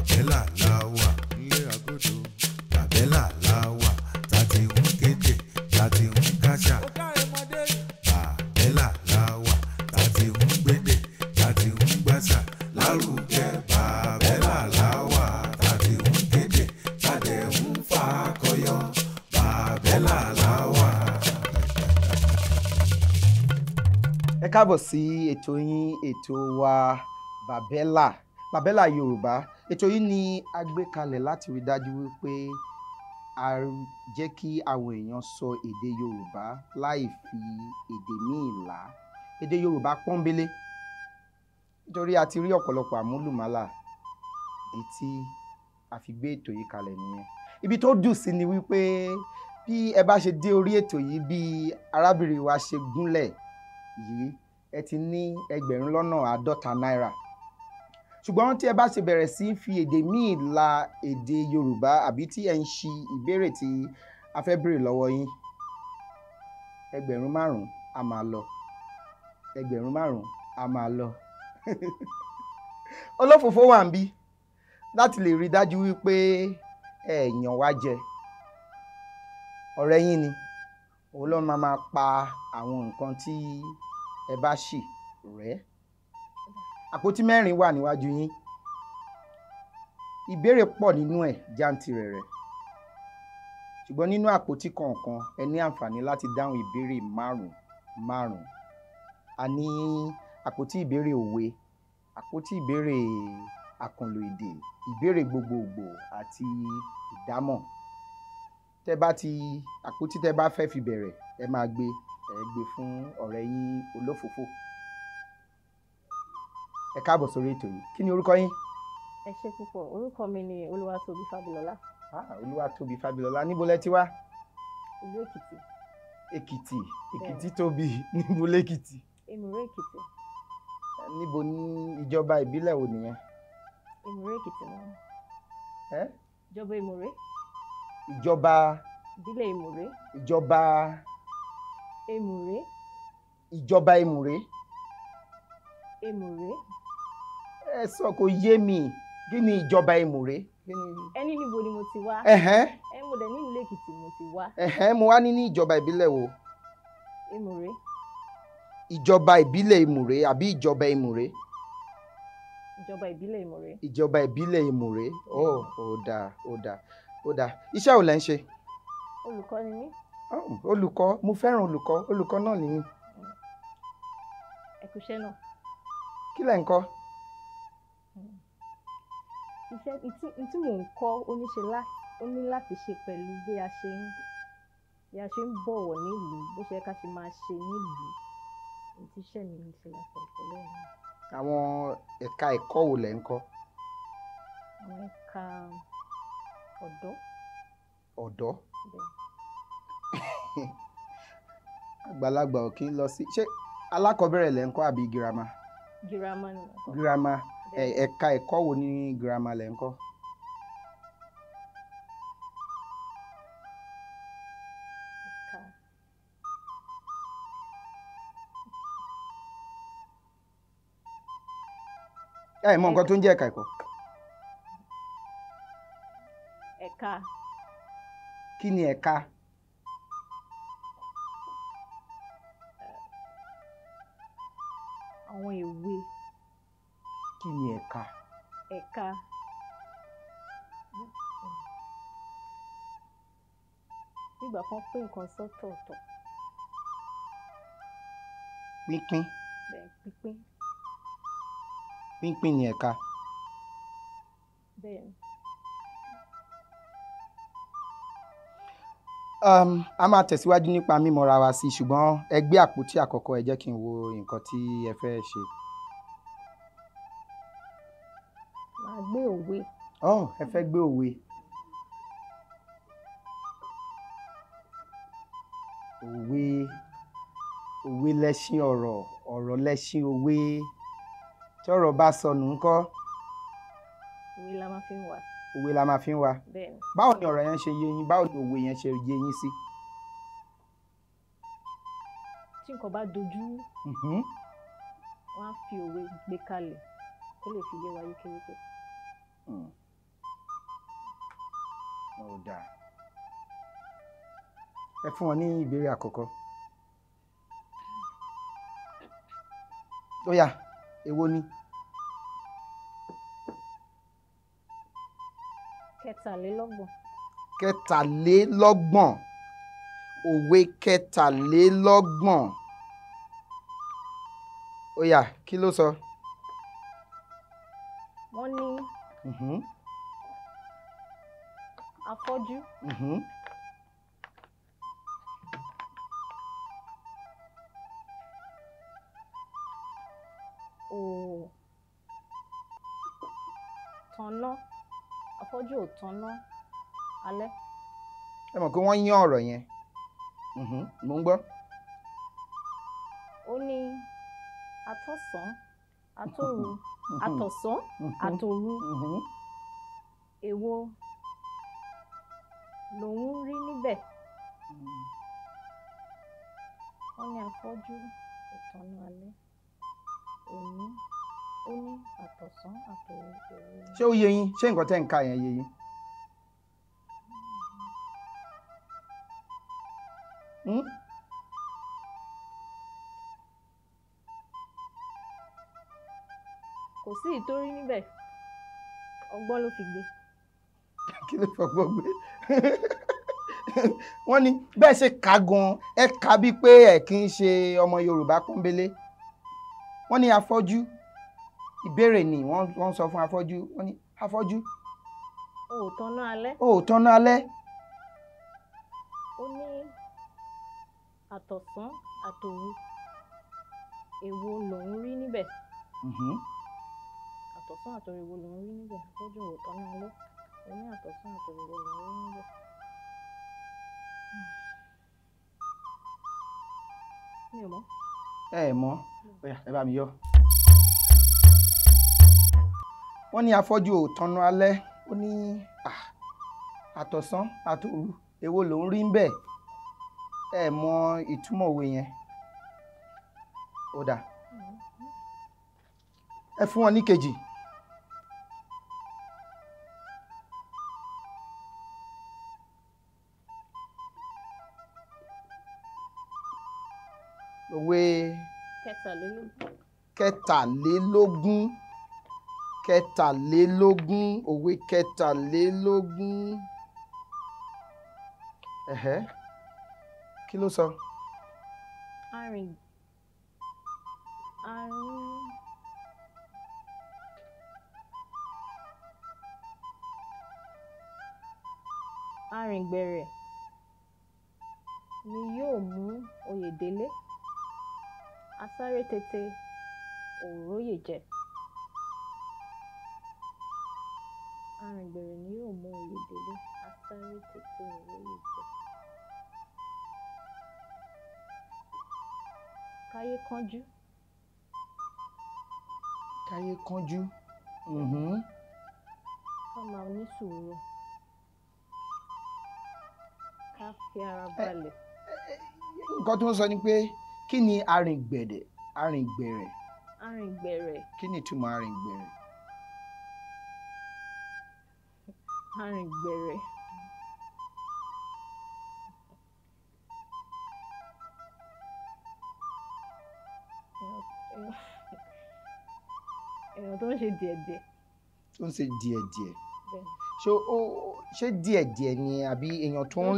bàbẹ́là láwà ilé àgọ́dọ̀ bàbẹ́là láwà tàti ń kéde tàti ń káṣà bàbẹ́là láwà tàti ń gbédè tàti ń gbàṣà lárugẹ bàbẹ́là láwà tàti ń kéde tàdé ń fà kọyọ bàbẹ́là láwà. Ẹ káàbọ̀ sí ètò yín ètò wa Bàbẹ́là Yorùbá. Ètò yìí ni a gbé kalẹ̀ láti rí dájú wípé a jẹ́ kí àwọn èèyàn sọ èdè Yorùbá láì fi èdè míì là. Èdè Yorùbá pọ́nbélé nítorí a ti rí ọ̀pọ̀lọpọ̀ àmúlùmálà èyí tí a fi gbé ètò yìí kalẹ̀ nìyẹn. Ibi tó dùn sí ni wípé bí ẹ bá ṣe dé orí ètò yìí bí arábìnrin wa ṣe gúnlẹ̀ yìí ẹ ti ní 50 náírà. Ṣùgbọ́n tí ẹ bá ṣe bẹ̀rẹ̀ sí fi èdè míì la èdè Yorùbá àbí tí ẹ ń ṣi ìbéèrè tí a fẹ́ béèrè lọ́wọ́ yín 5,000 a máa lọ 5,000 a máa lọ. Olófòfó wà ń bí láti lè rí dájú wípé ẹ yàn wá jẹ. Ọ̀rẹ́ yín ni òun ló máa pa àwọn nǹkan tí ẹ bá ṣì rẹ́. Àpótí 4 wà níwájú yín. Ìbéèrè pọ̀ nínú ẹ̀ jàǹtìrẹrẹ. Ṣùgbọ́n nínú àpótí kọ̀ọ̀kan ẹ ní àǹfààní láti dáhùn ìbéèrè 5. A ní àpótí ìbéèrè òwe, àpótí ìbéèrè àkànlò èdè, ìbéèrè gbogbogbò àti ìdámọ̀. Àpótí tẹ́ bá fẹ́ fi bẹ̀rẹ̀ ẹ máa gbé fún ọ̀rẹ́ yín olófòfó. Ẹ káàbọ̀ sórí ètò yìí. Kí ni orúkọ yín? Ẹ ṣé púpọ̀. Orúkọ mi ni Olúwatóbi Fábilọ́lá. Olúwatóbi Fábilọ́lá. Níbo lẹ ti wá? Ìlú Èkìtì. Èkìtì tóbi. Níbo lẹ́kìtì? Èmùrè Èkìtì. Níbo ní ìjọba ìbílẹ̀ wo nìyẹn? Èmùrè Èkìtì náà. Ìjọba Èmùrè. Ìjọba. Ìbílẹ̀ Èmùrè. Ìjọba. Èmùrè. Ìjọba Èmùrè. Èmùrè. Ẹ sọ kò yé mi. Kí ni ìjọba Èmùrè? Ẹni níbo ni mo ti wá? Mo dẹ̀ ní ìlú Èkìtì mo ti wá. Mo wá ní ìjọba ìbílẹ̀ wo? Èmùrè. Ìjọba ìbílẹ̀ Èmùrè àbí ìjọba Èmùrè? Ìjọba ìbílẹ̀ Èmùrè. Ìjọba ìbílẹ̀ Èmùrè. Ó dáa. Iṣẹ́ wo lẹ ń ṣe? Olùkọ́ ni mí. Olùkọ́. Mo fẹ́ràn olùkọ́. Olùkọ́ náà ni mí. Ẹ kú iṣẹ́ náà. Kí lẹ ń kọ́? Iṣẹ́ tí mò ń kọ́ ó ní láti ṣe pẹ̀lú bí a ṣe ń bọ̀wọ̀ nílùú, bó ṣe ká ṣe máa ṣe nílùú. Iṣẹ́ mi ń ṣe láti pẹ̀lú ẹ̀yìn. Àwọn ẹ̀ka ẹ̀kọ́ wo lẹ ń kọ́? Àwọn ẹ̀ka ọ̀dọ́. Ọ̀dọ́? Àgbàlagbà ò kí ń lọ sí. Ṣé alákọ̀ọ́bẹ̀rẹ̀ lẹ ń kọ́ àbí girama? Girama ni mo kọ́. Girama. Ẹ̀ka ẹ̀kọ́ wo ní girama lẹ ń kọ́? Ẹ mọ nǹkan tó ń jẹ́ ẹ̀ka ẹ̀kọ́? Ẹ̀ka. Kí ni ẹ̀ka? Àwọn ìwé. Kí ni ẹ̀ka? Ẹ̀ka. Nígbà kan pín nǹkan sọ́tọ̀ọ̀tọ̀. Pínpín. Bẹ́ẹ̀ pínpín. Pínpín ni ẹ̀ka. Bẹ́ẹ̀ ni. A máa tẹ̀síwájú nípa mímọ̀ra wa sí, ṣùgbọ́n ẹ gbé àpótí àkọ́kọ́ ẹ jẹ́ kí n wo nǹkan tí ẹ fẹ́ ṣe. Màá gbé òwe. Ẹ fẹ́ gbé òwe. Òwe lẹṣin ọ̀rọ̀, ọ̀rọ̀ lẹṣin òwe. Tí ọ̀rọ̀ bá sọnù ńkọ́? Òwe la máa fi ń wà. Òwe la máa fi ń wà. Bẹ́ẹ̀ni. Báwo ni ọ̀rọ̀ yẹn ṣe yé yín? Báwo ni òwe yẹn ṣe yé yín sí? Tí nǹkan bá dojú, wọ́n á fi òwe gbé kalẹ̀ kó lè fi yé wa yékéyéké. Ó dáa. Ẹ fún wọn ní ìbéèrè àkọ́kọ́. Ó yá, èwo ni? Kẹtàlélọ́gbọ̀n. Kẹtàlélọ́gbọ̀n. Òwe kẹtàlélọ́gbọ̀n. Ó yá, kí ló sọ? Wọ́n ní afọ́jú ò tanná, afọ́jú ò tanná alẹ́. Ẹ mọ̀ pé wọ́n yán ọ̀rọ̀ yẹn. Mo ń gbọ́. Ó ní atọ́sán àtòru àtọ̀sán àtòru èwo lòun rí níbẹ̀. Wọ́n ní afọ́jú ò tanná alẹ́. Òní ó ní àtọ̀sán àtòru èwo. Ṣé ó yé yín? Ṣé nǹkan tẹ́ ń kà yẹn yé yín? Kò sí ìtorí níbẹ̀, ọgbọ́n ló fi gbé. Kí ló fọgbọ́n gbé? Wọ́n ní bẹ́ẹ̀ ṣe kà gan-an, ẹ kà bíi pé ẹ kì í ṣe ọmọ Yorùbá pọ́nbélé. Wọ́n ní afọ́jú, ìbéèrè ni wọ́n sọ fún afọ́jú. Wọ́n ní afọ́jú. O ò tanná alẹ́. O ò tanná alẹ́. Ó ní àtọ̀sán àtòru èwo lòun rí níbẹ̀. Àtọ̀sán àtòru èwo lòun rí níbẹ̀. Afọ́jú ò tanná alẹ́. Ó ní àtọ̀sán àtòru èwo lòun rí níbẹ̀. Mi ò mọ̀. Ẹ mọ̀, ẹ bá mi yọ. Wọ́n ní afọ́jú ò tanná alẹ́. Ó ní àtọ̀sán àtòru èwo lòun rí níbẹ̀. Ẹ mọ̀ ìtumọ̀ òwe yẹn. Ó dáa. Ẹ fún wọn ní kejì. Òwe kẹtàlélógún. Òwe kẹtàlélógún. Kí ló sọ? Arìngbẹ̀rẹ̀ ni yóò mú oyè délé, asáré tètè ò róyè jẹ. Arìngbẹ̀rẹ̀ ni yóò mú oyè délé, asáré tètè ò róyè jẹ. Káyé kánjú. Káyé kánjú. Ká máa ní sùúrù. Ká fi ara balẹ̀. Nǹkan tó ń sọ ni pé kí ni arìngbẹ̀rẹ̀? Arìngbẹ̀rẹ̀. Kí ni ìtumọ̀ arìngbẹ̀rẹ̀? Arìngbẹ̀rẹ̀. Èèyàn tó ń ṣe díẹ̀díẹ̀. Tó ń ṣe díẹ̀díẹ̀. Ṣé díẹ̀díẹ̀ ni àbí èèyàn tó ń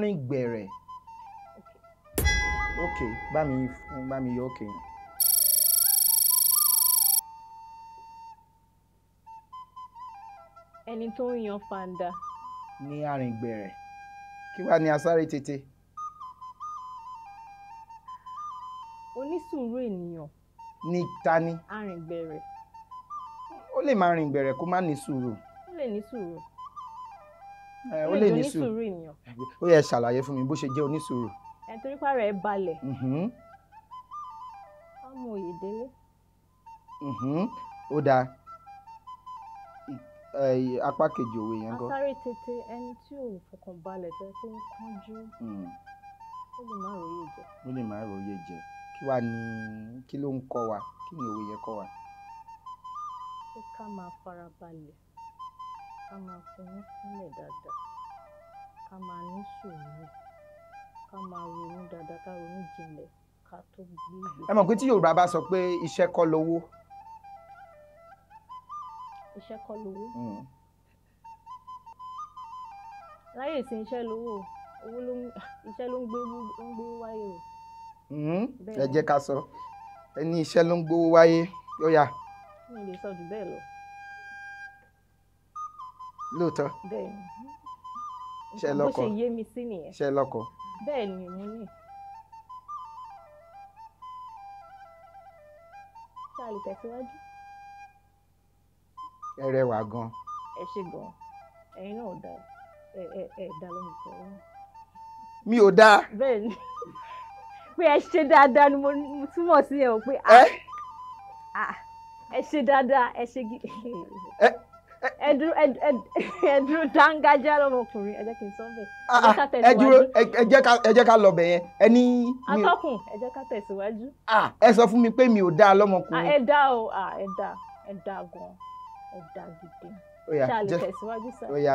rìn gbẹ̀rẹ̀? Ok, bá mi yọ ok. Ẹni tó ń yan fanda. Ní arìngbẹ̀rẹ̀. Kí wàá ní asáré tètè? Onísùúrù ènìyàn. Ní tani? Arìngbẹ̀rẹ̀. Ó lè máa rìn gbẹ̀rẹ̀ kó má ní sùúrù. Ó lè ní sùúrù. Ó lè ní sùúrù. Onísùúrù ènìyàn. Ó yẹ ṣàlàyé fún mi bó ṣe jẹ́ onísùúrù. Ẹni torí pàrọ̀ ẹ̀ balẹ̀. Á mú oyè délé. Ó dáa. Apá kejì òwe yẹn gan. Asáré tètè ẹni tí ò fọkàn balẹ̀ tó ń kánjú. Ó lè má róyè jẹ. Ó lè má róyè jẹ. Kí ló ń kọ́ wa? Kí ni òwe yẹn kọ́ wa? Pé ká máa fara balẹ̀. ká máa finú sílẹ̀ dáadáa, ká máa ní sùúrù, ká máa ronú dáadáa, ká ronú jinlẹ̀ ká tó gbé ìgbésẹ̀. ẹ mọ̀ pé tí Yorùbá bá sọ pé iṣẹ́ kọ́ lowó. Iṣẹ́ kọ́ lowó. Láyé ìsìn iṣẹ́ lówó, owó ló ń iṣẹ́ ló ń gbé wáyé o. ẹ jẹ́ ká sọ ẹni iṣẹ́ ló ń gbówó wáyé ó yá. Mi ò lè sọ jù bẹ́ẹ̀ lọ. Lóòótọ́. Bẹ́ẹ̀ ni. Ṣé lọ́kọ? Bó ṣe yé mi sí nìyẹn. Ṣé lọ́kọ? Bẹ́ẹ̀ ni mo ní. Ṣé a lè tẹ̀síwájú? Ẹ rẹwà gan. Ẹ ṣé gan. Ẹ̀yin náà ò dáa. Ẹ dá lóhùn kọ́. Mi ò dáa. Bẹ́ẹ̀ ni. Pé ẹ ṣe dáadáa ni mo túmọ̀ sí ẹ o pé ẹ ṣe dáadáa, ẹ ṣe gidi. Ẹ dúró dángájá lọ́mọkùnrin, ẹ jẹ́ kí n sọ bẹ́ẹ̀. Ẹ dúró, ẹ jẹ́ ká lọ bẹ̀ yẹn. Ẹni. Atọ́kùn, ẹ jẹ́ ká tẹ̀síwájú. Ẹ sọ fún mi pé mi ò dáa lọ́mọkùnrin. Ẹ dá o, ẹ dá gan, ẹ dá gidi. Ṣé a lè tẹ̀síwájú sá? Ó yá,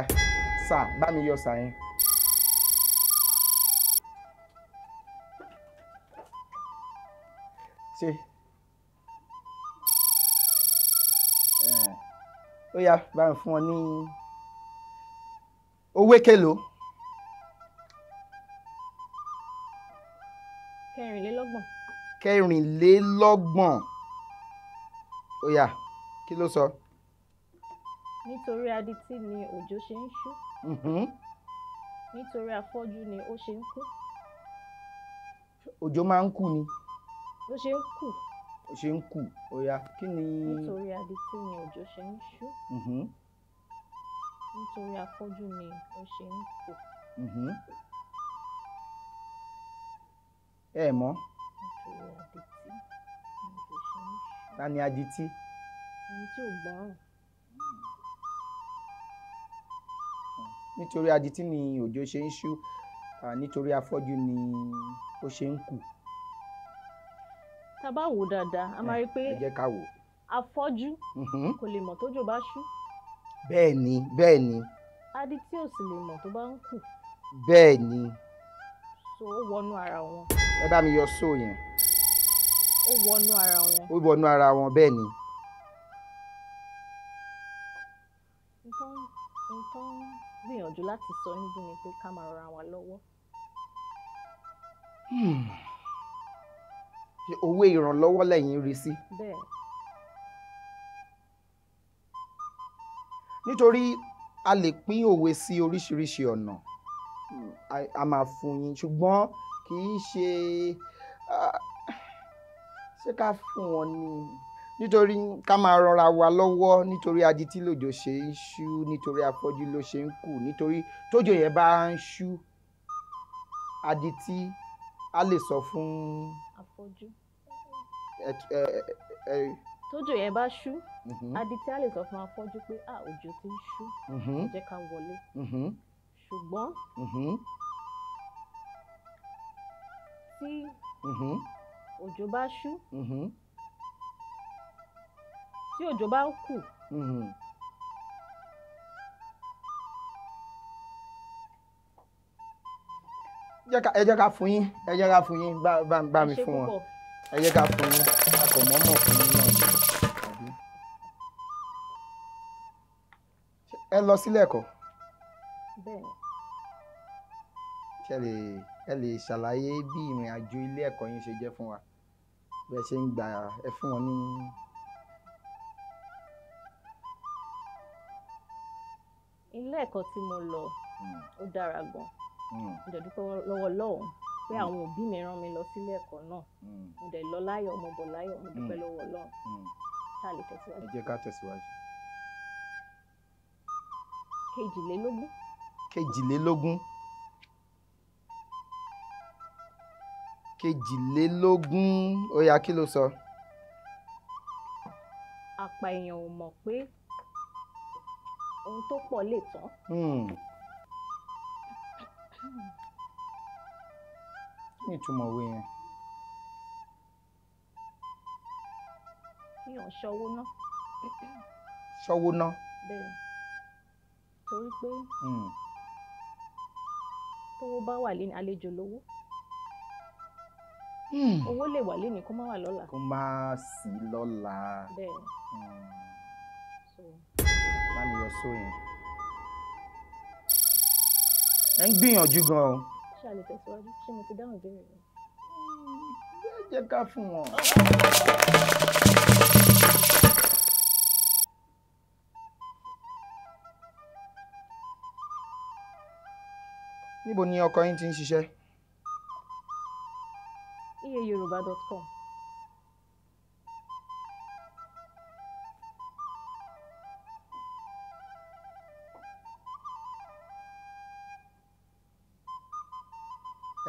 sá, bá mi yọ sá yẹn. Ṣé ó yá bá mi fún ọ ní owó kélòó. 24. 24. Ó yá kí ló sọ. Nítorí adití ni òjò ṣe ń ṣú. Nítorí afọ́jú ni ó ṣe ń kú. Òjò máa ń kú ni. Ó ṣe ń kú. Ó ṣe ń kú. Ó yá kí ni. Nítorí adití ni òjò ṣe ń ṣú. Nítorí afọ́jú ni ó ṣe ń kú. Ẹ mọ̀. Nítorí adití ni òjò ṣe ń ṣú. Ta ni adití? Ẹni tí ò gbọ́ràn. Nítorí adití ni òjò ṣe ń ṣú, nítorí afọ́jú ni ó ṣe ń kú. Tá bá wò dáadáa, a máa rí pé ẹ jẹ́ ká wò. Afọ́jú kò lè mọ̀ tójò bá ṣú. Bẹ́ẹ̀ ni, bẹ́ẹ̀ ni. Adití ò sì lè mọ̀ tó bá ń kù. Bẹ́ẹ̀ ni. So ó wọnú ara wọn. Ẹ bá mi yọ só yẹn. Ó wọnú ara wọn. Ó wọnú ara wọn bẹ́ẹ̀ ni. Nǹkan gbìyànjú láti sọ níbí ni pé ká máa ran wa lọ́wọ́. Owó ìrànlọ́wọ́ lẹ́yìn rí sí. Bẹ́ẹ̀. Nítorí a lè pín òwe sí oríṣiríṣi ọ̀nà. A máa fún yín ṣùgbọ́n kì í ṣe ká fún wọn ní. Nítorí ká máa rọra wa lọ́wọ́, nítorí adití lòjò ṣe ń ṣú, nítorí afọ́jú ló ṣe ń kú, nítorí tójò yẹn bá ń ṣú adití a lè sọ fún afọ́jú. Tójò yẹn bá ṣú adití a lè sọ fún afọ́jú pé òjò ti ń ṣú, ẹ jẹ́ ká wọlé. Ṣùgbọ́n tí òjò bá ṣú tí òjò bá ń kù ẹ jẹ́ ká fún yín, ẹ jẹ́ ká fún yín, bá mi fún wọn, ẹ jẹ́ ká fún yín, a kò mọ̀ọ́mọ̀ fún yín náà ni. Ẹ lọ sílé ẹ̀kọ́. Bẹ́ẹ̀ni. Ẹ lè ṣàlàyé bí ìrìn àjò ilé ẹ̀kọ́ yín ṣe jẹ́ fún wa, bí ẹ ṣe ń gbà ẹ fún wọn ní. Ilé ẹ̀kọ́ tí mo lọ ó dára gan. Mo dẹ̀ dúpẹ́ lọ́wọ́ Ọlọ́run pé àwọn òbí mi rán mi lọ sílé ẹ̀kọ́ náà. Mo dẹ̀ lọ láyọ̀, mo bọ̀ láyọ̀, mo dúpẹ́ lọ́wọ́ Ọlọ́run. Ṣá lè tẹ̀síwájú. Ẹ jẹ́ ká tẹ̀síwájú. 22. 22. 22. Ó yá kí ló sọ. Àpá èèyàn ò mọ̀ pé ohun tó pọ̀ lè tán. Kí ni ìtumọ̀ òwe yẹn? Kíyàn ṣọ́wó ná. Ṣọ́wó ná. Bẹ́ẹ̀. torí pé tówó bá wà lé ní àlejò lówó owó lè wà lénìí kó má wà lọ́la. kó má sí lọ́la. bẹ́ẹ̀ so bá mi yọ sóyìn. ẹ ń gbìyànjú gan o. ṣé a lè tẹ̀síwájú ṣé mo ti dáhùn ìbéèrè rẹ. jẹ́ ká fún wọn. níbo ni ọkọ yín ti ń ṣiṣẹ́? iyeyoruba.com.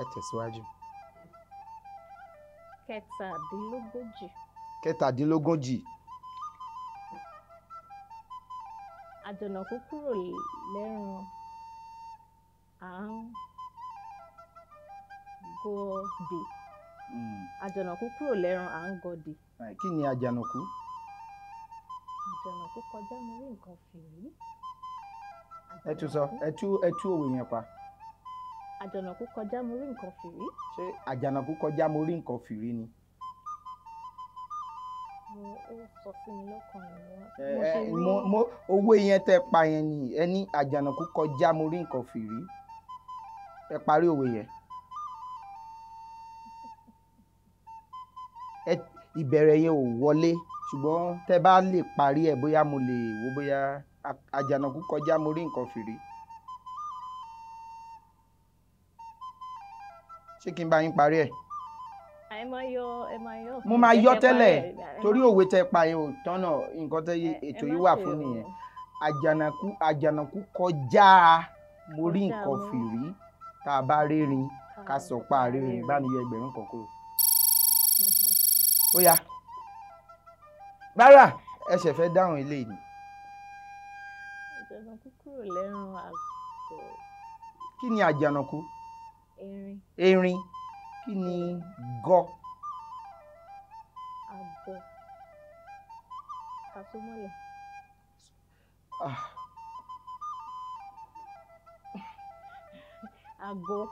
ẹ tẹ̀síwájú. kẹtàdínlógójì. kẹtàdínlógójì. àjànàkú kúrò lẹ́rùn à ń gọdè. àjànàkú kúrò lẹ́rùn à ń gọdè. kí ni àjànàkú? àjànàkú kọjá mo rí nǹkan fìrí. ẹ tún sọ ẹ tú òwe yẹn pa. àjànàkú kọjá mo rí nǹkan fìrí. ṣé àjànàkú kọjá mo rí nǹkan fìrí ni? ó sọ sí mi lọ́kàn ni owó yẹn tẹ pa yẹn ni ẹ ní àjànàkú kọjá mo rí nǹkan fìrí. ẹ parí òwe yẹn. ìbẹ̀rẹ̀ yẹn ò wọlé ṣùgbọ́n tẹ bá lè parí ẹ̀ bóyá mo lè wo bóyá àjànàkú kọjá mo rí nǹkan fìrí. ṣé kí n bá yín parí ẹ̀? ẹ máa yọ. mo máa yọ tẹ́lẹ̀ torí òwe tẹ pa yẹn ò tọ́nà nǹkan tẹ ètò yìí wà fún nìyẹn. àjànàkú kọjá mo rí nǹkan fìrí tá a bá rérin ká sọ pa rérin bá mi yọ ẹgbẹ̀rún kan kúrò. ó yá rárá ẹ ṣẹ̀ fẹ́ dáhùn eléyìí ni. àjànàkú kúrò lẹ́rùn àgọ́. kí ni àjànàkú? erin. kí ni gọ? àbọ̀. kàsómọ́lẹ̀. àgọ́.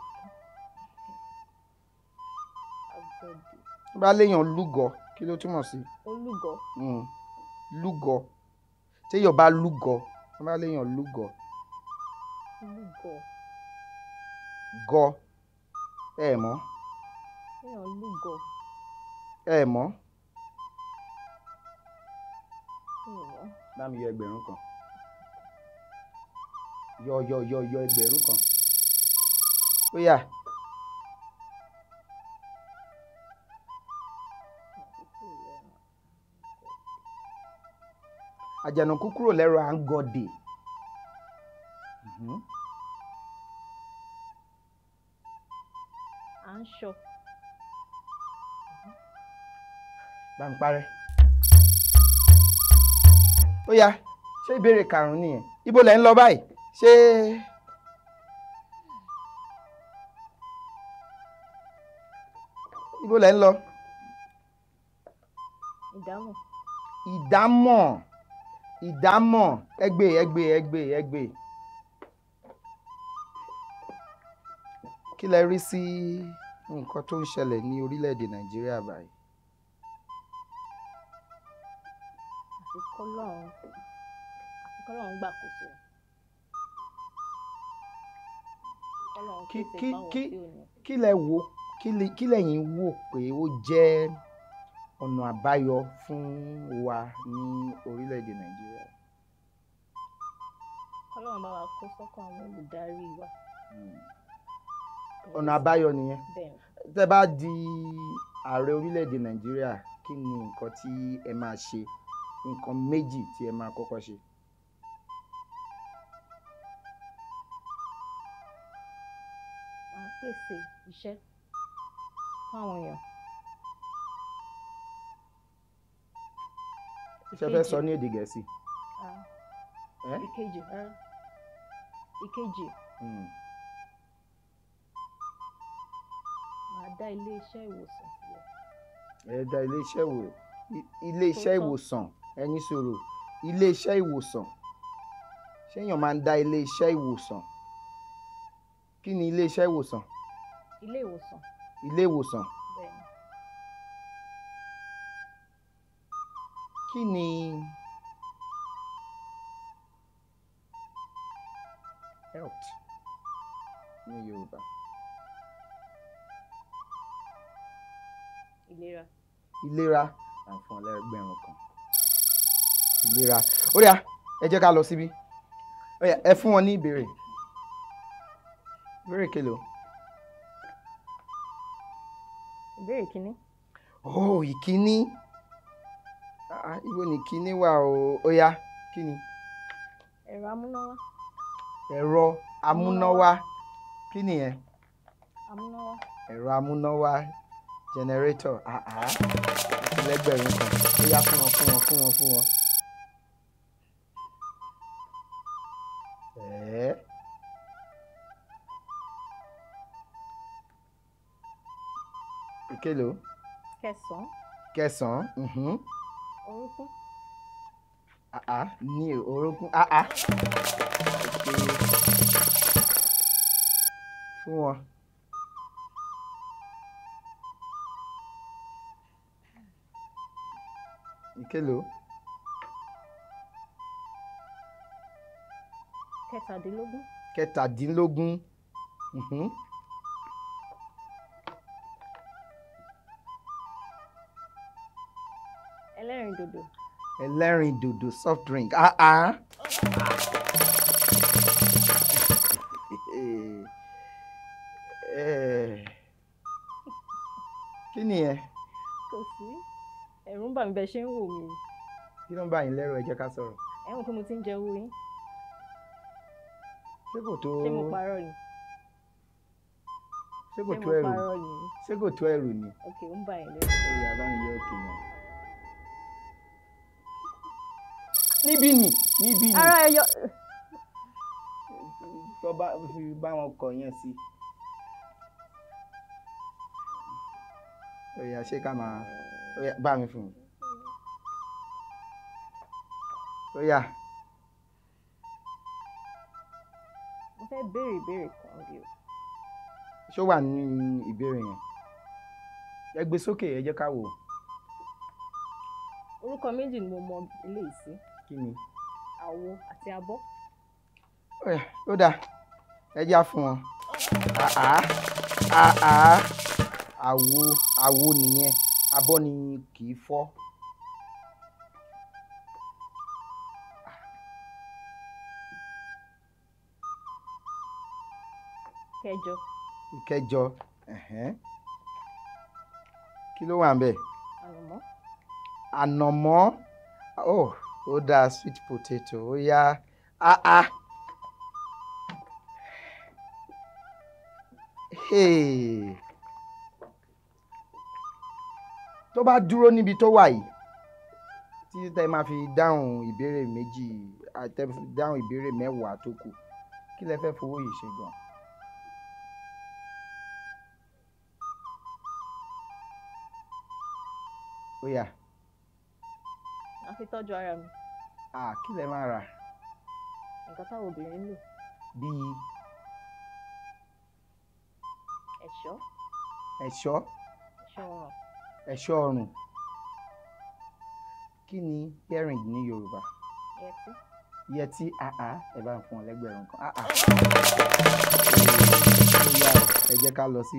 àgọ́dì. bá léèyàn lúgọ kí ló túmọ̀ sí? olúgọ. lúgọ téèyàn bá lúgọ bá léèyàn lúgọ. lúgọ. gọ ẹ mọ̀. téèyàn lúgọ. ẹ mọ̀. bá mi yọ ẹgbẹ̀rún kan. yọ ẹgbẹ̀rún kan. ó yá. àjànàkú kúrò lẹ́rù à ń gọdè. à ń ṣọ. bá ń parẹ́. ó yá ṣé ìbéèrè karùn-ún nìyẹn ibo lẹ̀ ń lọ báyìí ṣé. ibo lẹ̀ ń lọ. ìdámọ̀ ẹgbẹ́. kí lẹ rí sí nǹkan tó ń ṣẹlẹ̀ ní orílẹ̀-èdè Nàìjíríà báyìí? àfikọ́lọ́run gbàkóso. kí lẹ̀yin wò pé ó jẹ́ ọ̀nà àbáyọ fún wa ní orílẹ̀-èdè Nàìjíríà? Ọlọ́run bá wa kó sọ́kàn àwọn olùdarí wa. ọ̀nà àbáyọ nìyẹn. tẹ́ bá di ààrẹ orílẹ̀-èdè Nàìjíríà kí ni nǹkan tí ẹ máa ṣe, nǹkan méjì tí ẹ máa kọ́kọ́ ṣe? máa pèsè iṣẹ́ fáwọn èèyàn. ṣe fẹ́ sọ ní èdè Gẹ̀ẹ́sì? ìkejì. máa dá ilé-iṣẹ́ ìwòsàn sílẹ̀. ẹ dá ilé-iṣẹ́ ìwòsàn ẹni sọ̀rọ̀ ilé-iṣẹ́ ìwòsàn ṣé èèyàn máa ń dá ilé iṣẹ́ ìwòsàn? Kí ni ilé iṣẹ́ ìwòsàn? Ilé ìwòsàn. Ilé ìwòsàn. Bẹ́ẹ̀ni. Kí ni health ní Yorùbá? Ìlera. Ìlera. Àǹfọ̀n lẹ́gbẹ̀rún kan. Ìlera. Ó yá, ẹ jẹ́ ká lọ síbí. Ó yá, ẹ fún wọn ní ìbéèrè. Ìbéèrè kélòó? Ìbéèrè kínní. Oh, ìkíní. Ibo ni ìkíní wà o? Ó yá, kí ni? Ẹ̀rọ amúnáwá. Ẹ̀rọ amúnáwá. Kí ni yẹn? Amúnáwá. Ẹ̀rọ amúnáwá. Generator. Lẹ́gbẹ̀rún kan. Ó yá, fún wọn. Ìkélòó? Kẹsàn-án. Orúnkún. Ní orúnkún. Fún wọn. Ìkélòó? Kẹtàdínlógún. Kẹtàdínlógún. Ẹlẹ́rìndòdò. Ẹlẹ́rìndòdò soft drink. Kí ni ẹ? Kò sí. Ẹ̀rù ń bà mí bẹ́ẹ̀ ṣe ń wò mí. Kí ló ń bà yín lẹ́rù? Ẹ jẹ́ ká sọ̀rọ̀. Ẹ mọ̀ pé mo ti ń jẹ owó yín. Ṣé kò tó? Ṣé mo parọ́ ni? Ṣé kò tó ẹrù? Ṣé kò tó ẹrù ni? Ok, ó ń bà yín lẹ́rù. Ó yá, bá ń yọ òkè náà. Níbí ni. Ara ẹ yọ. Tó bá wọn kọ yẹn sí. Ó yá, ṣé ká máa. Ó yá, bá mi fún un. Ó yá. Mo fẹ́ béèrè ìbéèrè kan bí o. Ṣó wà nínú ìbéèrè yẹn? Ẹ gbé sókè, ẹ jẹ́ ká wò. Orúkọ méjì ni mo mọ eléyìí sí. Kí ni? Àwo àti abọ́. Ó dáa, ẹ já fún wọn. Àwo nìyẹn, abọ́ ni kì í fọ́. Kẹjọ. Ìkẹjọ. Kí ló wà ń bẹ̀? Ànàmọ́. Ànàmọ́. Ó dáa, sweet potato. Ó yá. Tó bá dúró níbi tó wà yìí, tí tẹ máa fi dáhùn ìbéèrè méjì, tẹ fi dáhùn ìbéèrè mẹ́wàá tó kù, kí lẹ fẹ́ fowó yìí ṣe gan? Ó yá. A fi tọ́jú ara mi. Kí lẹ máa rà? Nǹkan táwọn obìnrin ń lò. Bíi? Ẹ̀ṣọ́. Ẹ̀ṣọ́? Ẹ̀ṣọ́ ọrùn. Ẹ̀ṣọ́ ọrùn. Kí ni earring ní Yorùbá? Yẹtí. Yẹtí. Ẹ bá ń fún ọ lẹ́gbẹ̀rún kan. Ó yá o, ẹ jẹ́ ká lọ sí.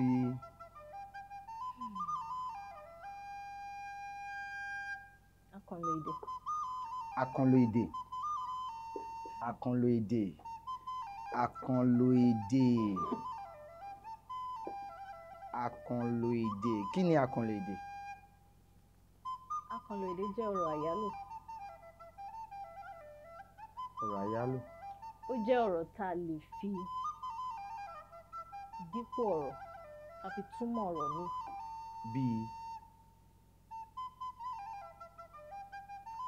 Àkànlò èdè. Kí ni àkànlò èdè? Àkànlò èdè jẹ́ ọ̀rọ̀ àyálò. Ọ̀rọ̀ àyálò. Ó jẹ́ ọ̀rọ̀ tá a lè fi dípò ọ̀rọ̀, ká fi túmọ̀ ọ̀rọ̀ mi. Bíi?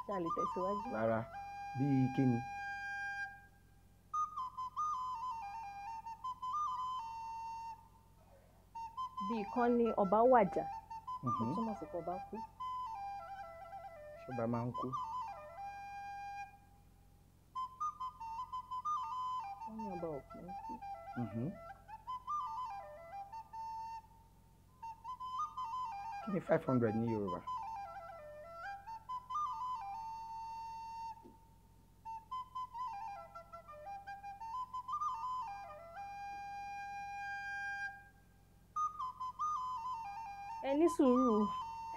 Ṣé a lè tẹ̀síwájú? Rárá. Bíi kí ni? Bíi kan ní ọba wàjà. Ó túmọ̀ sí pé ọba kú. Ṣọba máa ń kú. Kí ni 500 ní Yorùbá? Ẹ ní sùúrù,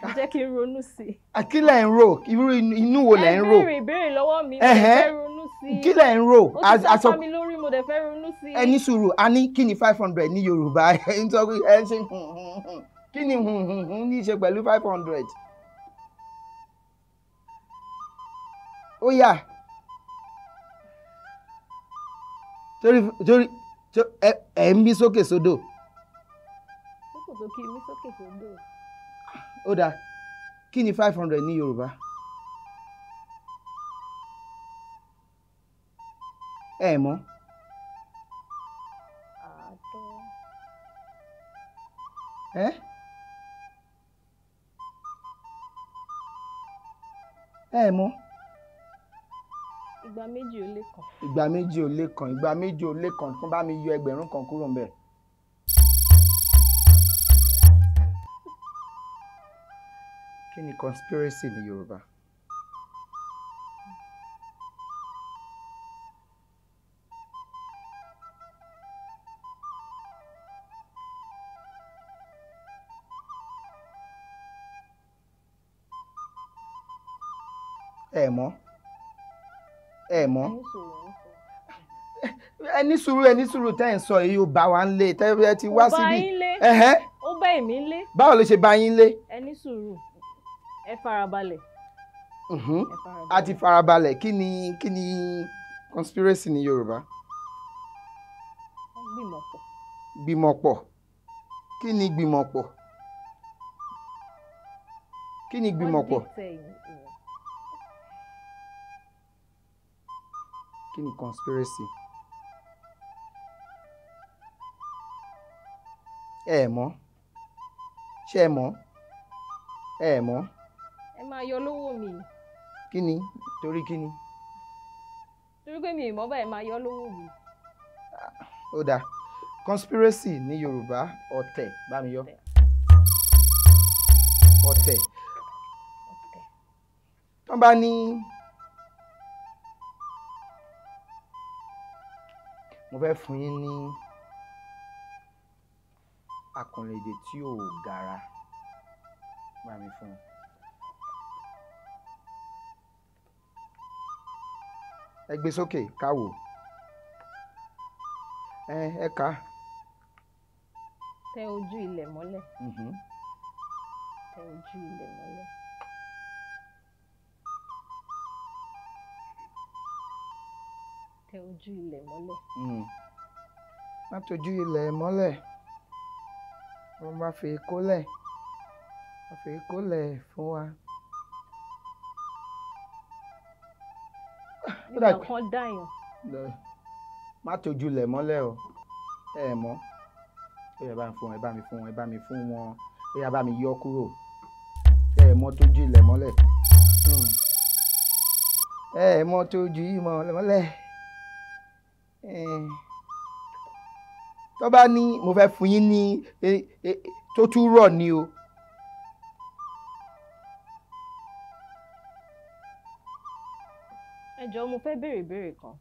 ẹ jẹ́ kí n ronú sí i. Kí lẹ̀ ń rò? Inú wo lẹ̀ ń rò? Ẹ béèrè ìbéèrè lọ́wọ́ mi, mo dẹ̀ fẹ́ ronú sí i. Kí lẹ̀ ń rò? Ó ti sápá mi lórí, mo dẹ̀ fẹ́ ronú sí i. Ẹ ní sùúrù, a ní kí ni 500 ní Yorùbá? Ẹ ń sọ pé ẹ ṣe kí ni ní í ṣe pẹ̀lú 500? Ó yá. Torí ẹ ń bí sókè sódò. Sókè sókè mi sókè sódò. Ó dáa, kí ni 500 ní Yorùbá? Ẹ mọ̀? Àádọ́. Ẹ mọ̀? Ìgbà méjì ó lé kan. Ìgbà méjì ó lé kan, ìgbà méjì ó lé kan, tún bá mi yọ ẹgbẹ̀rún kan kúrò ńbẹ̀. Kí ni conspiracy ní Yorùbá? Ẹ mọ̀? Ẹ mọ̀? Ẹ ní sùúrù tẹ́ ń sọ yìí ó bá wa ń lé tẹ́ ẹ ti wá síbí. Ó bá yín lé. Ó bá èmi ń lé. Báwo ló ṣe bá yín lé? Ẹ ní sùúrù, ẹ farabalẹ̀. A ti farabalẹ̀. Kí ni conspiracy ní Yorùbá? Gbìmọ̀pọ̀. Gbìmọ̀pọ̀. Kí ni gbìmọ̀pọ̀? Kí ni gbìmọ̀pọ̀? Kí ni conspiracy? Ẹ mọ̀? Ṣé ẹ mọ̀? Ẹ mọ̀? Ẹ máa yọ lówó mi. Kí ni? Torí kí ni? Torí pé mi ì mọ̀ báyìí máa yọ lówó mi. Ó dáa. Conspiracy ní Yorùbá, ọ̀tẹ̀, bá mi yọ. Ọ̀tẹ̀. Tán bá ní mo fẹ́ fún yín ní àkànlèdè tí ò gara, bá mi fún un. Ẹ gbé sókè ká wò. Ẹ kà. Tẹ ojú ilẹ̀ mọ́lẹ̀. Tẹ ojú ilẹ̀ mọ́lẹ̀. Tẹ ojú ilẹ̀ mọ́lẹ̀. Má tójú ilẹ̀ mọ́lẹ̀. Wọ́n máa fi kólẹ̀. Wọ́n fi kólẹ̀ fún wa. Nígbà kan dáyàn. Má tójú ilẹ̀ mọ́lẹ̀ o. Ẹ mọ̀? Ó yá bá mi fún wọn, ẹ bá mi fún wọn, ẹ bá mi fún wọn. Ó yá bá mi yọ kúrò. Ẹ mọ̀ tójú ilẹ̀ mọ́lẹ̀. Ẹ mọ̀ tójú ilẹ̀ mọ́lẹ̀. Tó bá ní mo fẹ́ fún yín ní tó tún rọ̀ ni o. Ẹ jọ̀ọ́ mo fẹ́ béèrè ìbéèrè kan.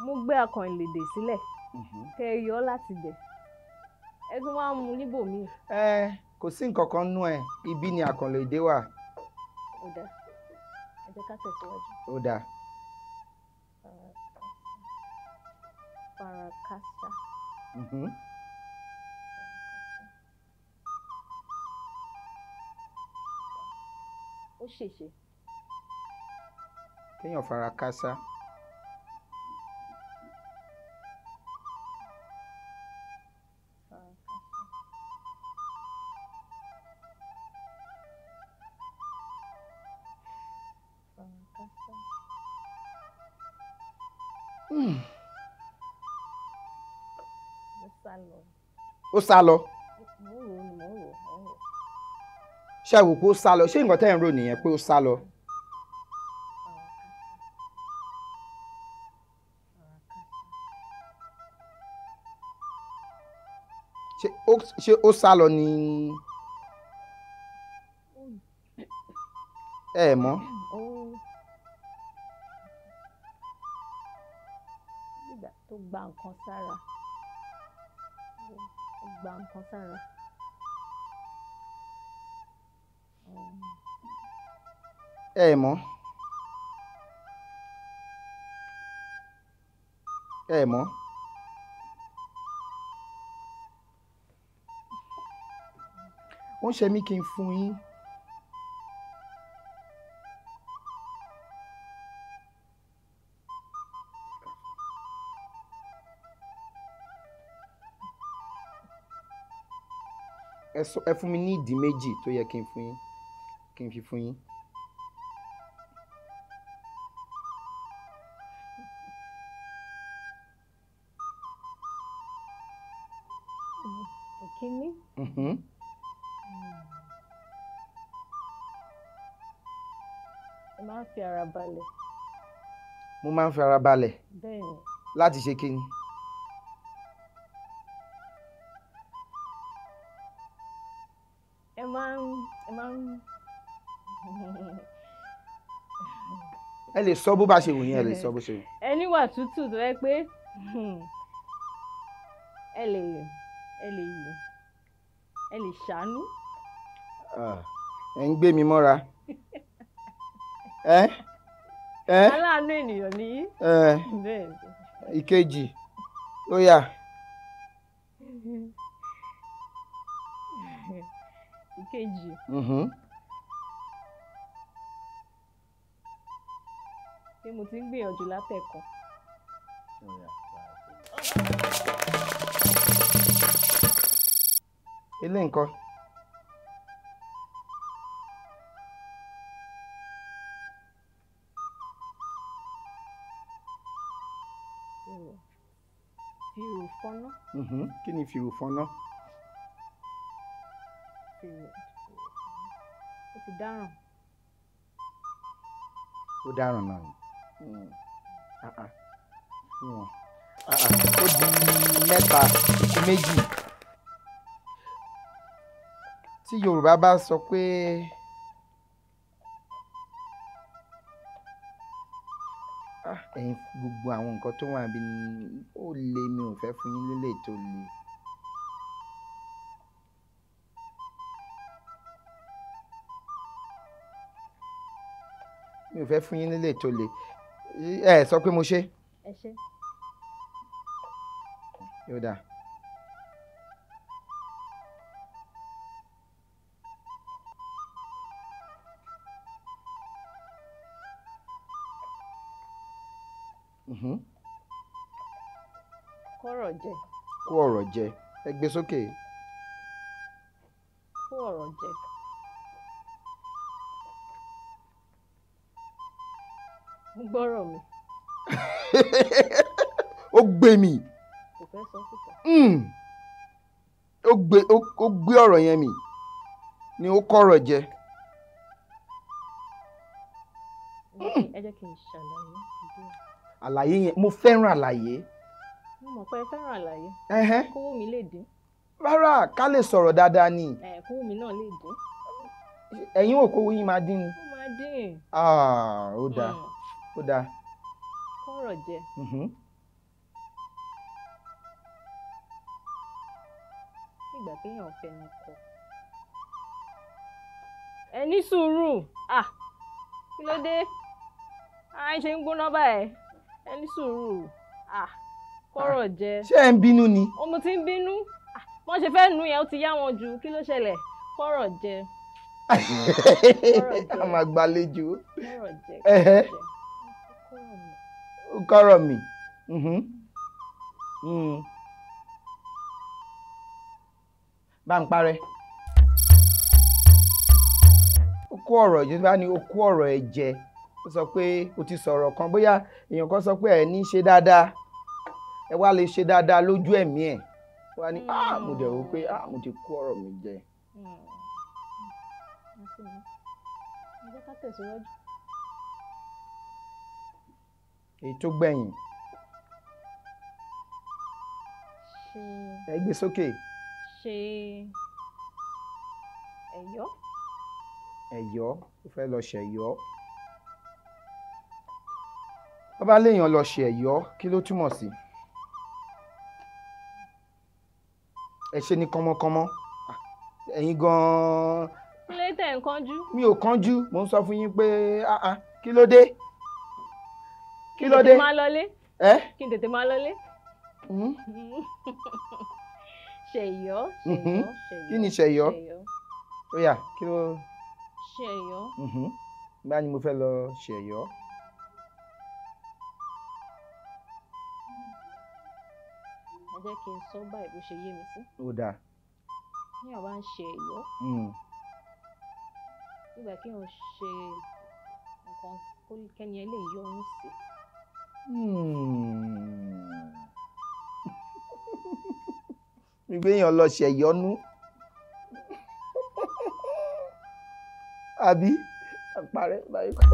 Mo gbé àkànlèdè sílẹ̀. Kẹ yọ láti bẹ̀. Ẹ tún wá mú níbòmíì. Kò sí nǹkan kan nú ẹ, ibi ni àkànlèdè wà. Ó dáa. Ẹ jẹ́ ká tẹ̀síwájú. Ó dáa. Farakásá. Ó ṣèṣe. Kéèyàn fara kásá. Ó sá lọ. Ṣé ẹ wò pé ó sá lọ? Ṣé nǹkan tẹ́ ẹ̀ ń rò nìyẹn pé ó sá lọ? ṣé ó sá lọ ni ẹ mọ̀. nígbà tó gba nǹkan sára ó gba nǹkan sára. ẹ mọ̀. ẹ mọ̀. wọ́n ṣe mí kí n fún yín. ẹ fún mi ní ìdí méjì tó yẹ kí n fún yín kí n fi fún yín. ìkíní. ẹ máa ń fi ara balẹ̀. mo máa ń fi ara balẹ̀. bẹ́ẹ̀ni. láti ṣe kíni. ẹ máa ń ẹ lè sọ bó bá ṣe wù yín ẹ lè sọ bó ṣe wù. ẹ níwà tútù tó yẹ pé ẹ lè ṣàánú. ẹ ń gbé mi mọ́ra. aláàánú ènìyàn ni. ìkejì ó yá. ìkejì. pé mo ti ń gbìyànjú látẹ̀kọ́. ilé nǹkan. fìrù fọ́nà. kí ni fìrù fọ́nà. ó ti dáràn. ó dáràn náà ni. fún wọn. ó di mẹ́ta sí méjì. tí Yorùbá bá sọ pé ẹ̀yin gbogbo àwọn nǹkan tó wà bí ó le mi ò fẹ́ fún yín lélẹ̀ tó le. mi ò fẹ́ fún yín lélẹ̀ tó le. ẹ sọ pé mo ṣe. ẹ ṣe. yóò dáa. kọ́rọ̀ jẹ. kó ọ̀rọ̀ jẹ ẹ gbé sókè. kó ọ̀rọ̀ jẹ. ń gbọ́rọ̀ mi. ó gbé mi. kò fẹ́ sọ síta. ó gbé ọ̀rọ̀ yẹn mi ni ó kọ́rọ̀ jẹ. ẹ jẹ́ kí n ṣàlàyé. àlàyé yẹn mo fẹ́ràn àlàyé. mo mọ̀ pé ẹ fẹ́ràn àlàyé. kówó mi lè dín. rárá ká lè sọ̀rọ̀ dáadáa ni. kówó mi náà lè dín. ẹ̀yin ò kówó yín máa dín ni. ó máa dín. ó dáa ó dáa. kọ́rọ̀ jẹ. nígbà téèyàn fẹnu kọ. ẹ ní sùúrù. kí ló dé? ara ń ṣe ń gbóná báyìí. ẹ ní sùúrù. kọ́rọ̀ jẹ. ṣé ẹ ń bínú ni? ọmọ tí ń bínú. wọ́n ṣe fẹ́ nu yẹn ó ti yá wọn jù. kí ló ṣẹlẹ̀? kọ́rọ̀ jẹ. a máa gbàlejò. kọ́rọ̀ jẹ. kọ́rọ̀ mi. bá ń parẹ́. ó kó ọ̀rọ̀ yìí bá ní ó kó ọ̀rọ̀ ẹ̀ jẹ. ó sọ pé o ti sọ̀rọ̀ kan bóyá èèyàn kan sọ pé ẹ̀ ní ṣe dáadáa ẹ wá lè ṣe dáadáa lójú ẹ̀mí ẹ̀ wá ní mo dẹ̀ wò pé mo ti kó ọ̀rọ̀ mi jẹ. ẹ jẹ́ ká tẹ̀síwájú. èyí tó gbẹ̀yìn. ẹ gbé sókè. ṣe Ẹ̀yọ́. Ẹ̀yọ́ ó fẹ́ lọ ṣẹ̀yọ́. Tó bá léèyàn lọ ṣe Ẹ̀yọ́ kí ló túmọ̀ sí? Ẹ ṣe ní kánmọ́kánmọ́. Ẹ̀yin gan-an. Kí ló tẹ̀ ń kánjú? Mi ò kánjú, mo ń sọ fún yín pé kí ló dé? Kí ló dé? Kí n tètè máa lọlé. Kí n tètè máa lọlé. Ṣẹ̀yọ́. Kí ni ṣẹ̀yọ́? Ó yá kí ló? Ṣẹ̀yọ́. Bá ní mo fẹ́ lọ ṣẹ̀yọ́. Ẹ jẹ́ kí n sọ báyìí bó ṣe yé mi sí. Ó dáa. Ní ọba ń ṣe Ẹ̀yọ́. Nígbà kí wọ́n ṣe nǹkan kó kẹ́ni ẹ lè yọ ohun sí. Nígbà èèyàn lọ ṣẹ̀yọ́nú. Àbí àparẹ́ báyìí kọ́.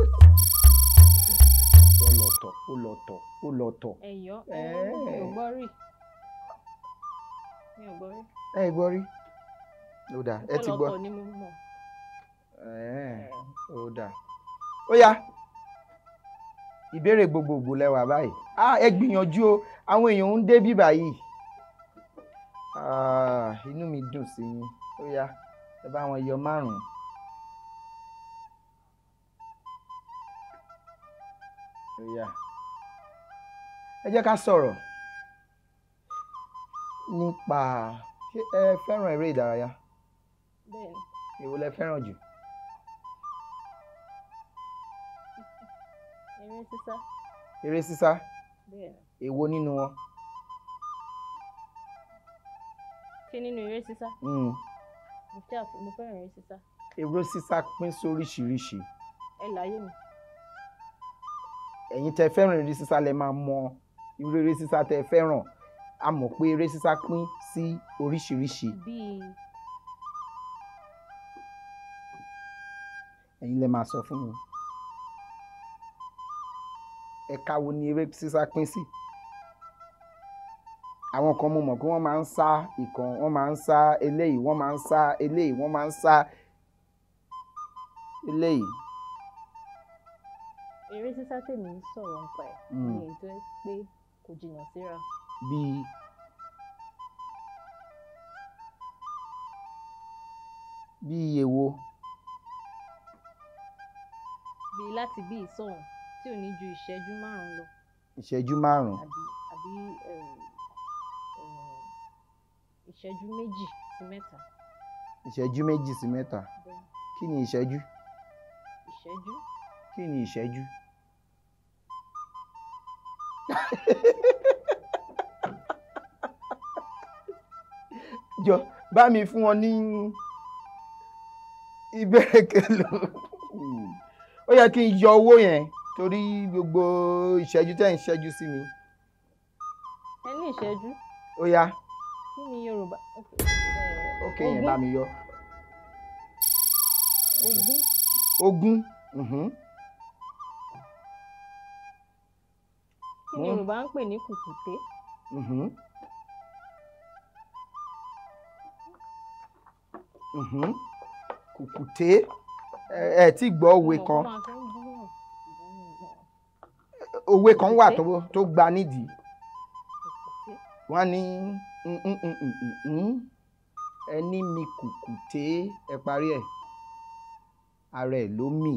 Ó lọ tọ̀. Ẹ̀yọ́ mi ò gbọ́ rí. Ẹ gbọ́ rí. Ó dáa ẹ ti gbọ́. Ọ̀tọ̀ ni mo mọ̀. Ó dáa. Ó yá ìbéèrè gbogbogbò lẹ́wà báyìí. Ẹ gbìyànjú o àwọn èèyàn ń dé bí báyìí. Inú mi dùn sí yín. Ó yá ẹ bá wọn yọ 5. Ó yá ẹ jẹ́ ká sọ̀rọ̀ nípa ṣé ẹ fẹ́ràn eré ìdárayá? Bẹ́ẹ̀ni. Èwo lẹ fẹ́ràn jù? Eré sísá. Eré sísá? Bẹ́ẹ̀ni. Èwo nínú wọn? Ṣé nínú eré sísá? Mo fẹ́ràn eré sísá. Eré sísá pín sóríṣiríṣi. Ẹ láyé mi. Ẹ̀yin tẹ́ fẹ́ràn eré sísá lẹ máa mọ irú eré sísá tẹ́ fẹ́ràn. A mọ̀ pé eré sísá pín sí oríṣiríṣi. Bíi. Ẹ̀yin lẹ máa sọ fún mi. Ẹ̀ka wo ni eré sísá pín sí? Àwọn kan mo mọ̀ pé wọ́n máa ń sá ìkan, wọ́n máa ń sá eléyìí, wọ́n máa ń sá eléyìí, wọ́n máa ń sá eléyìí. Eré sísá tèmi ń sọ̀rọ̀ nípa ẹ̀ ní èyí tó pé kò jìnnà síra. Bí èwo? Bí láti bí ìsọ̀hún tí ò ní ju ìṣẹ́jú 5 lọ. Ìṣẹ́jú 5? Àbí ìṣẹ́jú 2 sí 3. Ìṣẹ́jú 2 sí 3. Kí ni ìṣẹ́jú? Ìṣẹ́jú. Kí ni ìṣẹ́jú? Jọ bá mi fún wọn ní ìbéèrè kelo. Ó yẹ kí n yọ owó yẹn torí gbogbo ìṣẹ́jú tẹ́ ń ṣẹ́jú sí mi. Ẹ ní ìṣẹ́jú. Ó yá. Kí ni Yorùbá? Ok yẹn bá mi yọ. Ogún. Ogún. Kí ni Yorùbá ń pè ní kùkùté? Kùkùté. Ẹ ti gbọ́ òwe kan. Òwe kan wà tó gba nídìí. Wọ́n ní ẹni mi kùkùté ẹ parí ẹ̀. Ara ẹ̀ ló mì.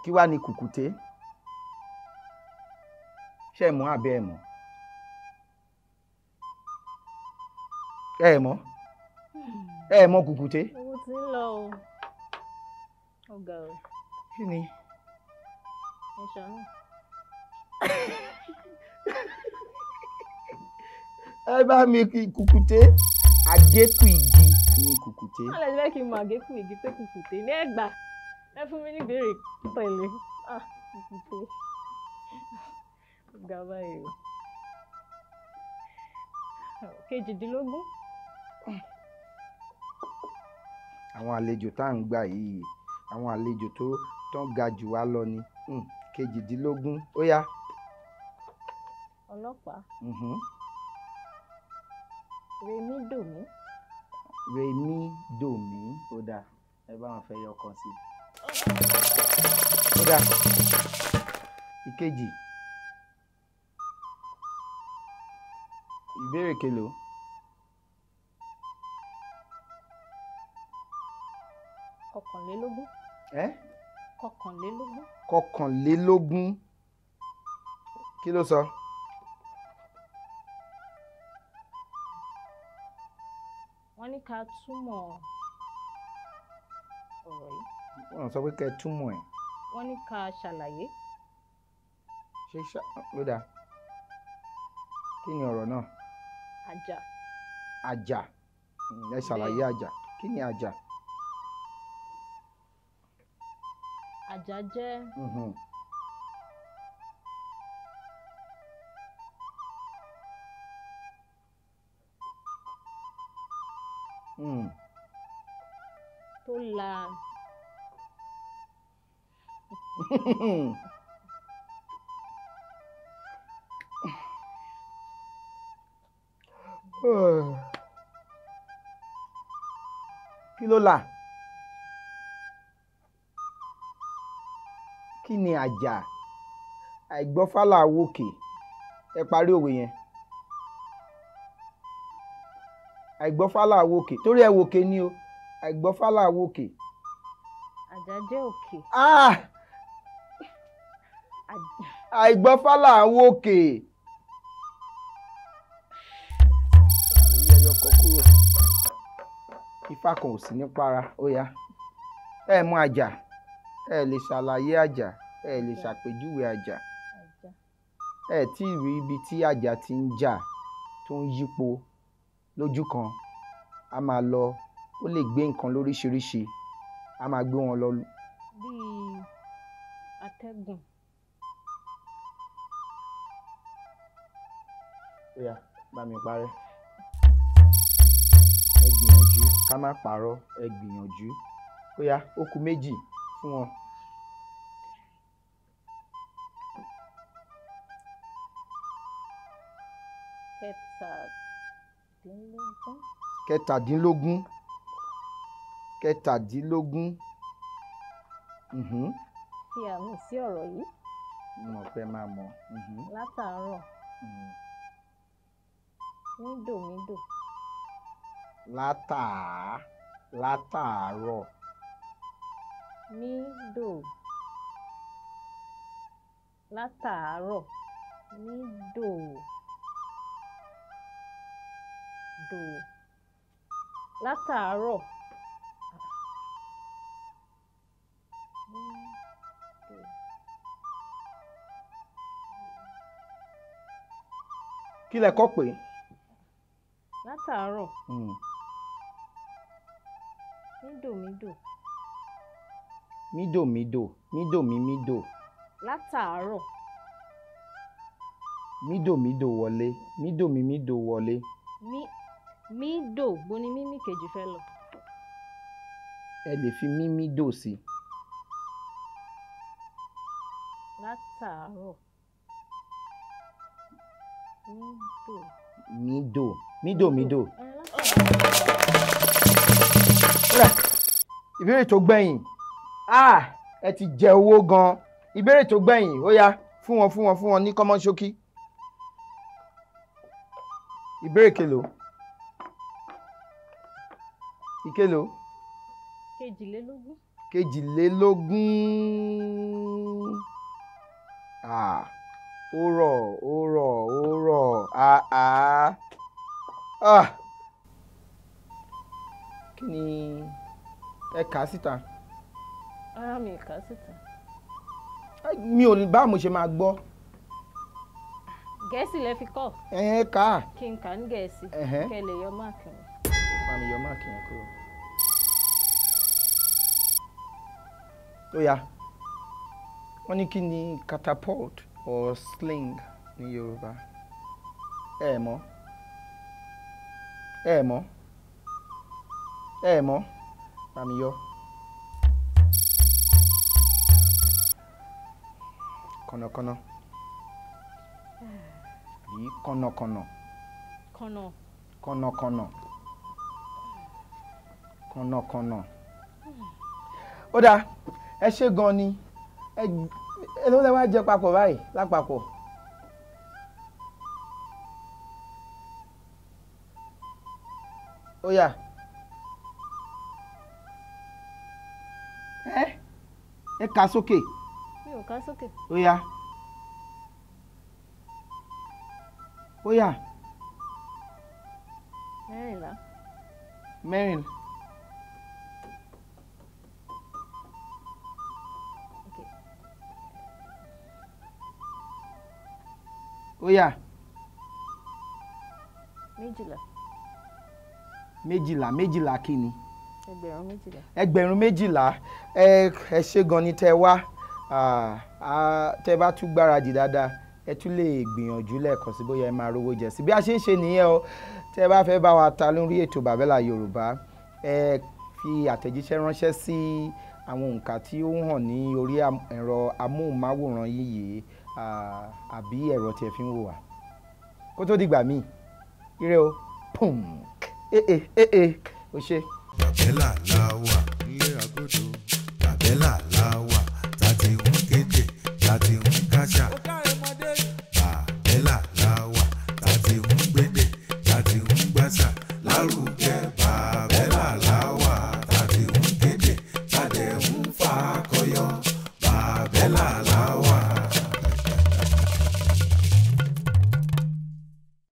Kí wá ní kùkùté? Ṣé ẹ mọ̀ àbẹ́ ẹ mọ̀? Ẹ mọ̀? Ẹ mọ̀ kùkùté? Owó ti ń lọ o. Ọ̀gá o. Kí ni? Ẹ ṣàánú. Ẹ bá mi kí kùkùté. Àgékù igi ni kùkùté. Wọ́n lè jẹ́ kí n mọ àgékù igi pé kùkùté ní Ẹ̀gbá. Ẹ fún mi ní ìbéèrè tẹ̀lé. Kùkùté. Ọ̀gá báyìí o. 18. Àwọn àlejò tá à ń gbà yìí, àwọn àlejò tó tán ga jù wá lọ ni. 18. Ó yá. Ọlọ́pàá. Remi Domi. Remi Domi ó dáa ẹ bá wọn fẹ́ yọ ọkàn sí ó dáa ìkejì ìbéèrè kelo Kọkànlélógún. Kọkànlélógún. Kọkànlélógún kí ló sọ Wọ́n ní ká túmọ̀ ọ̀rọ̀ yìí. wọ́n sọ pé kẹ́ ẹ túmọ̀ ẹ̀ Wọ́n ní ká ṣàlàyé. ṣé ó dáa kí ni ọ̀rọ̀ náà Àjà. àjà ẹ ṣàlàyé àjà kí ni àjà. Àjà jẹ́ tó la kí ló là kí ni àjà àìgbọ́fálà wòkè ẹ parí òwe yẹn àìgbọ́fálà wòkè torí ẹ wòkè ni o àìgbọ́fálà wòkè. àjà jẹ́ òkè. àìgbọ́fálà wòkè. yọkọ kúrò ifá kan ò sí ní para ó yá ẹ mú àjà ẹ lè ṣàlàyé àjà ẹ lè ṣàpèjúwe àjà ẹ tí ì rí ibi tí àjà ti ń jà tó ń yípo lójú kan a máa lọ ó lè gbé nǹkan lóríṣiríṣi a máa gbé wọn lọ. bíi atẹ́gùn. ó yá bá mi parẹ́ ẹ gbìyànjú ká má parọ́ ẹ gbìyànjú ó yá ó kù méjì fún wọn. Kẹtàdínlógún. Kẹtàdínlógún. Fi àmì sí ọ̀rọ̀ yìí. mo fẹ́ máa mọ̀. Látàárọ̀. Mídòmídò. Látàárọ̀. Mídò. Látàárọ̀. Mídò. Dò. Látàárọ̀. kí lẹ kọ́ pé. Látàárọ̀. Mídòmídò. Mídòmídò. Mídòmímídò. Látàárọ̀. Mídòmídò wọlé. Mídòmímídò wọlé. Mídò gbóni mímí kejì fẹ́ lọ. ẹ lè fi mímídò sí. Látàárọ̀. Mídò. Mídòmídò. ìbéèrè tó gbẹ̀yìn ẹ ti jẹ owó gan ìbéèrè tó gbẹ̀yìn ó yá fún wọn ní kọ́mọ́ ṣókí. ìbéèrè kelo. ìkelo. Kejìlélógún. Kejìlélógún. ó rọ̀ kí ni ẹ kà á síta. Ara mi kà á síta. mi ò ní bá mo ṣe máa gbọ́. Gẹ̀ẹ́sì lẹ fi kọ́. Kà á. Kí n kà á ní Gẹ̀ẹ́sì. Kẹ́ lè yọ máàkì mi. Bá mi yọ máàkì yẹn kúrò. ó yá wọ́n ní kí ni catapult or sling ní Yorùbá. ẹ mọ̀ bá mi yọ. kọ̀nàkọ̀nà yìí kọ̀nàkọ̀nà. kànnàkànnà kànnàkànnà. Ó dáa ẹ ṣé gan ni ẹ ló lè wá jẹ papọ̀ báyìí lápapọ̀. Ó yá ẹ kà sókè. Mi ò ká sókè. Ó yá ó yá. Mẹ́rìnlá. Mẹ́rin. Okay. Ó yá. Méjìlá. Méjìlá méjìlá kí ni? Ẹgbẹ̀rún méjìlá. Ẹgbẹ̀rún méjìlá. Ẹ ṣé gan ni tẹ́ wá. Tẹ́ bá tún gbáradì dáadáa ẹ tún lè gbìyànjú lẹ́ẹ̀kan sí bóyá ẹ máa rówó jẹ sí bí a ṣe ń ṣe nìyẹn o. Tẹ́ bá fẹ́ bá wa ta lórí ètò Bàbélà Yorùbá ẹ fi àtẹ̀jíṣẹ́ ránṣẹ́ sí àwọn nǹkan tí ó hàn ní orí ẹ̀rọ amóhùnmáwòrán yìí àbí ẹ̀rọ tí ẹ fi ń wò wá. Kó tó dìgbà míì ire o pum o ṣe. Bàbélà la wà nílé agodo Bàbélà la wà tàti ń kéde tàti ń káṣà. Bàbélà la wà tàti ń gbédè tàti ń gbàṣà lárugẹ Bàbélà.